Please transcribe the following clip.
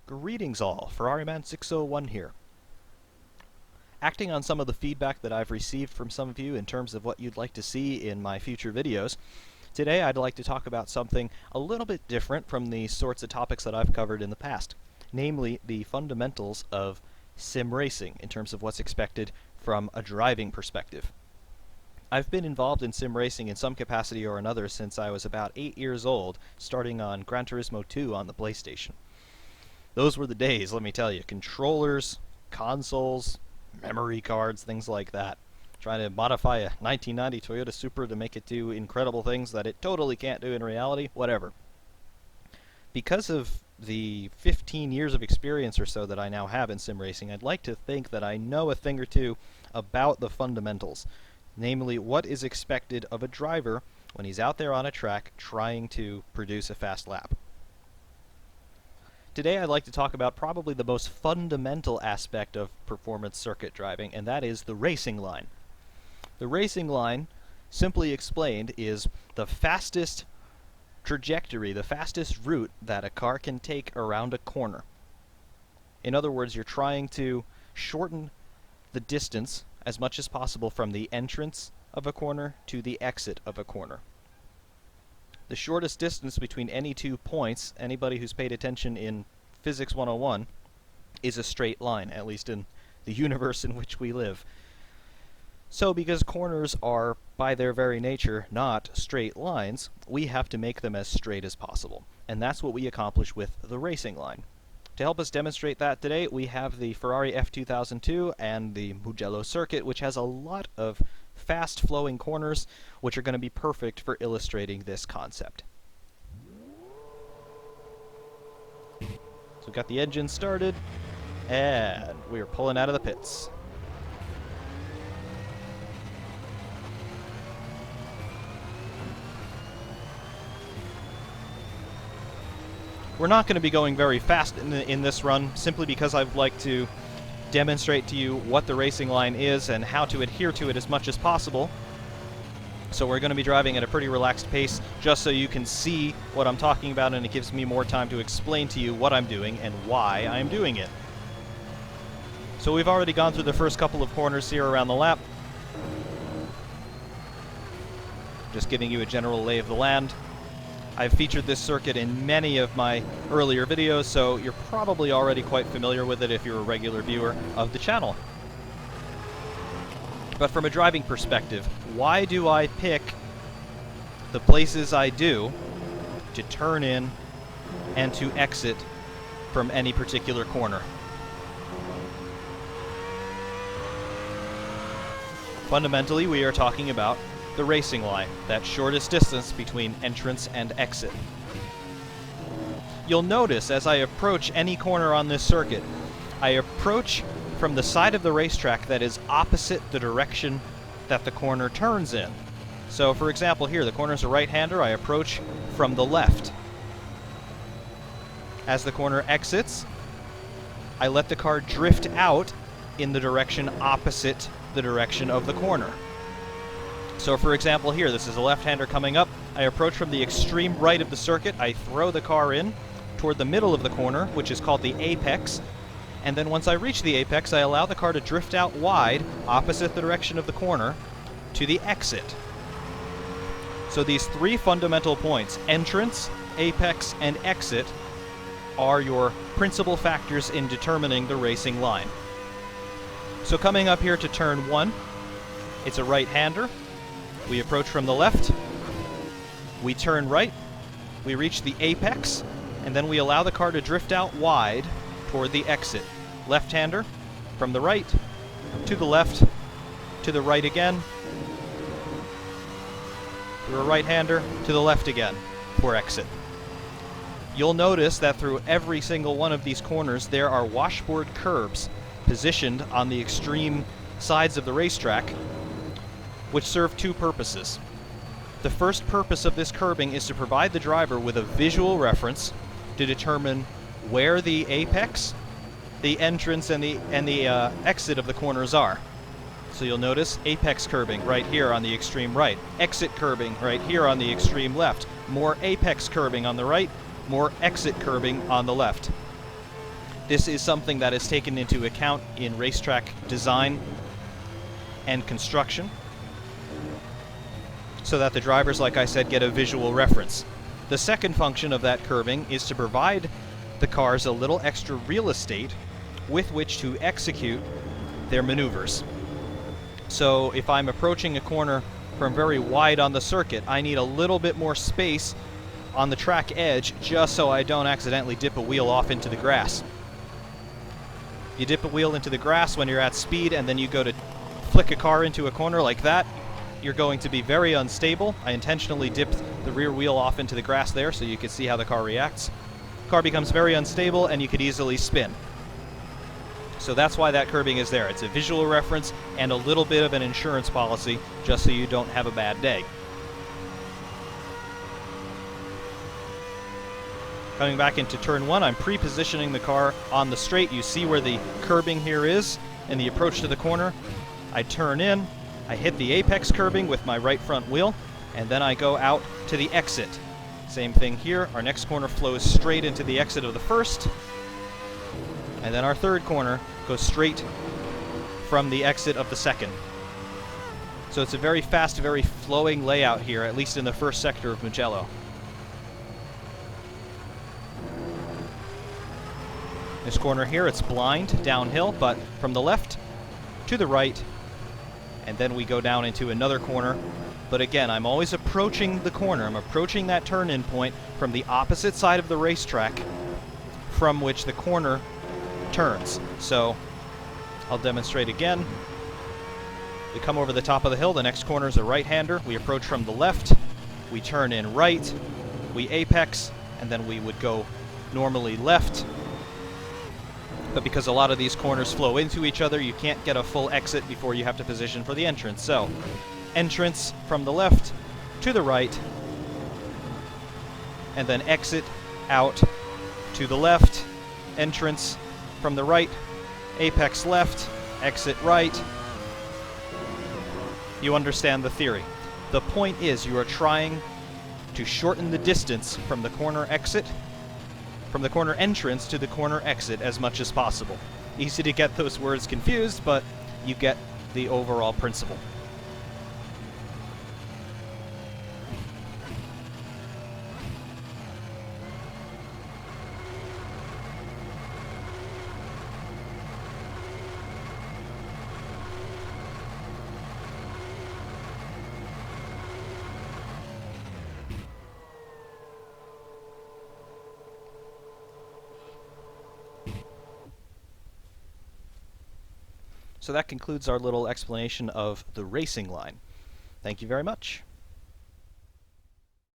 Greetings all, Ferrariman601 here. Acting on some of the feedback that I've received from some of you in terms of what you'd like to see in my future videos, today I'd like to talk about something a little bit different from the sorts of topics that I've covered in the past, namely the fundamentals of sim racing in terms of what's expected from a driving perspective. I've been involved in sim racing in some capacity or another since I was about 8 years old, starting on Gran Turismo 2 on the PlayStation. Those were the days, let me tell you. Controllers, consoles, memory cards, things like that. Trying to modify a 1990 Toyota Supra to make it do incredible things that it totally can't do in reality, whatever. Because of the 15 years of experience or so that I now have in sim racing, I'd like to think that I know a thing or two about the fundamentals. Namely, what is expected of a driver when he's out there on a track trying to produce a fast lap. Today I'd like to talk about probably the most fundamental aspect of performance circuit driving, and that is the racing line. The racing line, simply explained, is the fastest trajectory, the fastest route that a car can take around a corner. In other words, you're trying to shorten the distance as much as possible from the entrance of a corner to the exit of a corner. The shortest distance between any 2 points, anybody who's paid attention in Physics 101, is a straight line, at least in the universe in which we live. So because corners are, by their very nature, not straight lines, we have to make them as straight as possible. And that's what we accomplish with the racing line. To help us demonstrate that today, we have the Ferrari F2002 and the Mugello circuit, which has a lot of fast-flowing corners, which are going to be perfect for illustrating this concept. So we've got the engine started, and we're pulling out of the pits. We're not going to be going very fast in this run, simply because I'd like to demonstrate to you what the racing line is and how to adhere to it as much as possible. So we're going to be driving at a pretty relaxed pace just so you can see what I'm talking about, and it gives me more time to explain to you what I'm doing and why I'm doing it. So we've already gone through the first couple of corners here around the lap. Just giving you a general lay of the land. I've featured this circuit in many of my earlier videos, so you're probably already quite familiar with it if you're a regular viewer of the channel. But from a driving perspective, why do I pick the places I do to turn in and to exit from any particular corner? Fundamentally, we are talking about the racing line, that shortest distance between entrance and exit. You'll notice as I approach any corner on this circuit, I approach from the side of the racetrack that is opposite the direction that the corner turns in. So for example here, the corner's a right-hander, I approach from the left. As the corner exits, I let the car drift out in the direction opposite the direction of the corner. So for example here, this is a left-hander coming up. I approach from the extreme right of the circuit. I throw the car in toward the middle of the corner, which is called the apex. And then once I reach the apex, I allow the car to drift out wide, opposite the direction of the corner, to the exit. So these 3 fundamental points, entrance, apex, and exit, are your principal factors in determining the racing line. So coming up here to turn 1, it's a right-hander. We approach from the left, we turn right, we reach the apex, and then we allow the car to drift out wide toward the exit. Left-hander, from the right, to the left, to the right again, through a right-hander, to the left again, for exit. You'll notice that through every single one of these corners there are washboard curves positioned on the extreme sides of the racetrack, which serve 2 purposes. The first purpose of this curbing is to provide the driver with a visual reference to determine where the apex, the entrance, and the exit of the corners are. So you'll notice apex curbing right here on the extreme right, exit curbing right here on the extreme left, more apex curbing on the right, more exit curbing on the left. This is something that is taken into account in racetrack design and construction, so that the drivers, like I said, get a visual reference. The second function of that curving is to provide the cars a little extra real estate with which to execute their maneuvers. So if I'm approaching a corner from very wide on the circuit, I need a little bit more space on the track edge just so I don't accidentally dip a wheel off into the grass. You dip a wheel into the grass when you're at speed, and then you go to flick a car into a corner like that, you're going to be very unstable. I intentionally dipped the rear wheel off into the grass there so you can see how the car reacts. The car becomes very unstable and you could easily spin. So that's why that curbing is there. It's a visual reference and a little bit of an insurance policy just so you don't have a bad day. Coming back into turn 1, I'm pre-positioning the car on the straight. You see where the curbing here is in the approach to the corner. I turn in, I hit the apex curbing with my right front wheel, and then I go out to the exit. Same thing here. Our next corner flows straight into the exit of the first, and then our third corner goes straight from the exit of the second. So it's a very fast, very flowing layout here, at least in the first sector of Mugello. This corner here, it's blind, downhill, but from the left to the right, and then we go down into another corner. But again, I'm always approaching the corner. I'm approaching that turn-in point from the opposite side of the racetrack from which the corner turns. So I'll demonstrate again. We come over the top of the hill. The next corner is a right-hander. We approach from the left. We turn in right. We apex, and then we would go normally left. But because a lot of these corners flow into each other, you can't get a full exit before you have to position for the entrance. So, entrance from the left to the right, and then exit out to the left, entrance from the right, apex left, exit right. You understand the theory. The point is you are trying to shorten the distance from the corner exit, from the corner entrance to the corner exit as much as possible. Easy to get those words confused, but you get the overall principle. So that concludes our little explanation of the racing line. Thank you very much.